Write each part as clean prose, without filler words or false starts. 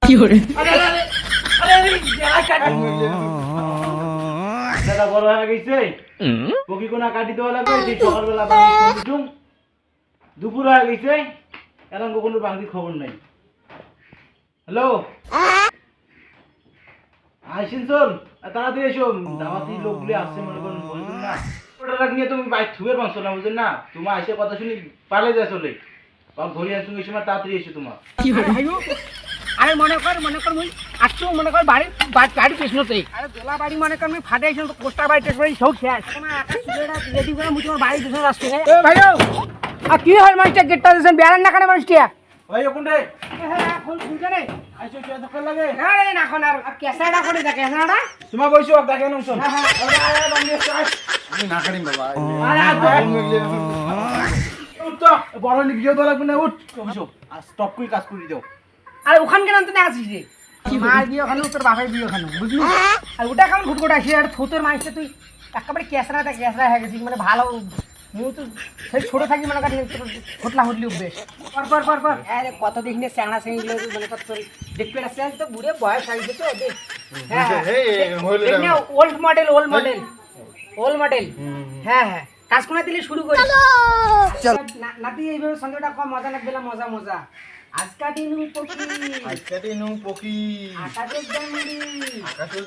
কি করে আরে আরে আরে আরে গেলা কাটি দাদা বড় হয়ে গেছে পকি কোনা কাটি দেওয়া লাগবে এই সকালবেলা বাংলা দিতুম দুপুর হয়ে গেছে এখন কোনো বাংলি খবর নাই হ্যালো আইসিন চল তাড়াতাড়ি এসো দাওয়াতি লোকগুলি আসছে মনে করেন বলবেন না ওটা নিয়ে তুমি বাইক থুবের মাংস না বুঝলেন না তোমার এসে কথা শুনি পালে যায় চলে বাপ ঘড়ি আনছো এই সময় তাড়াতাড়ি এসো তোমার কি করে আরে মনে কর মুই আসছো মনে কর বাড়ি পেছনতে আরে দোলা বাড়ি মনে কর আমি ফাটে এসে কোস্টা বাড়ি টেস্ট বাড়ি সব শেষ না আকাশ সুরেটা রেডি করে মুই তোমার বাড়ি পেছনে আসছে এ ভাইও আর কি হয় মাস্টার গেটটা দিছেন বেয়ারেন না কেন মাস্টার ভাই কোন রে হ্যাঁ এখন শুনতে রে আইসো কি দখল লাগে আরে না এখন আর কেসাটা করে দে কেসাটা তোমার বইছো দেখে নাও শোন হ্যাঁ আরে বাংলি চাই আমি না কাটিম বাবা উঠ তো বড় ভিডিও তো লাগবে না উঠ কইছো স্টপ করে কাজ করে দাও আরে ওখান কেন তুই আসিস রে মার বিয়ে ওখানে তোর বাপের বিয়ে ওখানে বুঝলি আর ওটা কেমন ঘুটঘুট আসি আর থোতের মাইসটা তুই একেবারে কেসরা হয়ে গেছিস মানে ভালো মুই তো সেই ছোট থাকি মনে কর হোটলা হোটলি বেশ পর আরে কত দেখিনি স্যাংড়া স্যাংড়ি মানে তোর দেখতে আসছে তো বুড়ে বয়স হয়ে গেছে তো দেখ হ্যাঁ ওল্ড মডেল হ্যাঁ কাজ কোনা দিলে শুরু করি নাতি এইভাবে সন্ধ্যাটা কম মজা লাগবে না মজা আজকা দিনু পকি আকাশের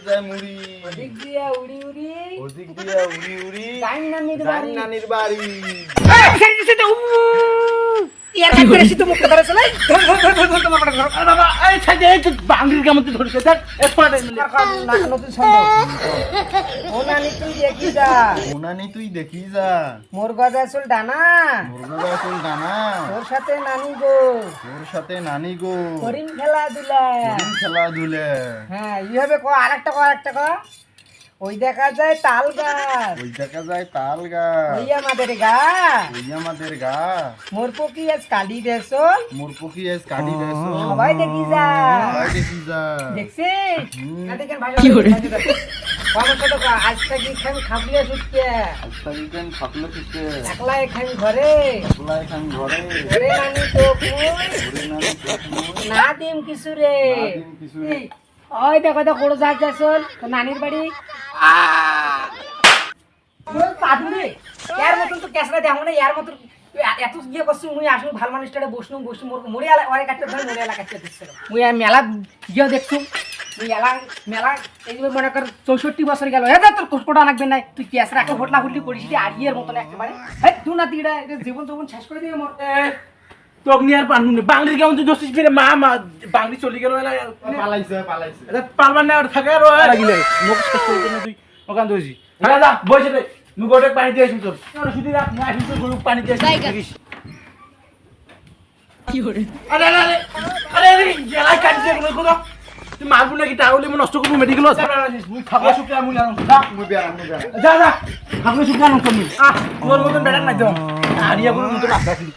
যায় মুড়ি ওদিক দিয়া উড়ি উড়ি যাই নানির বাড়ি ইয়ার কাট করে তো মুখে ধরে চলে ধর তোমার পাটা ধর আরে বাবা এই সাইডে এই বাংলির কামতে ধরছে দেখ এ ফোড়া নতুন ছন্দ ও নানি তুই দেখি যা মোর গজা চুল ডানা তোর সাথে নানি গো হরিণ খেলা দুলে হ্যাঁ এইভাবে ক আরেকটা ক ওই দেখা যায় তাল গাছ ওই আমাদের গা মোর পকি আজ কালি দেছো সবাই দেখি যা দেখছিস কি করে? আজ থেকে খান খাবলে সুটকে একলা এখান ঘরে ঘরে নানি তো না দিম কিছু রে ওই দেখো তো কোড়ো যাচ্ছ নানির বাড়ি পাদুরে এর মতন তো ক্যাসরা দেখো না এর মতন এত ইয়ে করছি মুই আসুন ভাল মানুষটারে বসনু মরে আলা ওরে কাটতে ধরে মরে আলা কাটতে দিছিল মুই আর মেলা গিয়ে দেখছু মুই মেলা এই যে মনে কর 64 বছর গেল এ তোর কোটা লাগবে না তুই ক্যাসরা একটা হোটলা হুটলি করিস আর ইয়ের মতন একেবারে এই তুই না দিড়া জীবন শেষ করে দিবে মোর তোক নিয়ে আর পারবো না বাংলির কেমন তুই দোষিস ফিরে মা বাংলি চলে গেল পালাইছে পারবার না আর থাকে আর লাগিলে মুখ শেষ করে দিন তুই ওখান ধরেছি হ্যাঁ যা বসে রে মুখ ওটা পানি দিয়ে আসুন তোর শুধু রাখ না আসুন তোর গরু পানি দিয়ে আসিস কি করে আরে আরে আরে আরে আরে গেলাই কাটছে কোনো তুই মারবো নাকি তাহলে আমি নষ্ট করবো মেডিকেল থাকলে শুক্রিয়া মুই আনো যা যা থাকলে শুক্রিয়া আনো তুমি তোর মতন বেড়া নাই তো হারিয়া কোনো মতো রাস্তা ছিল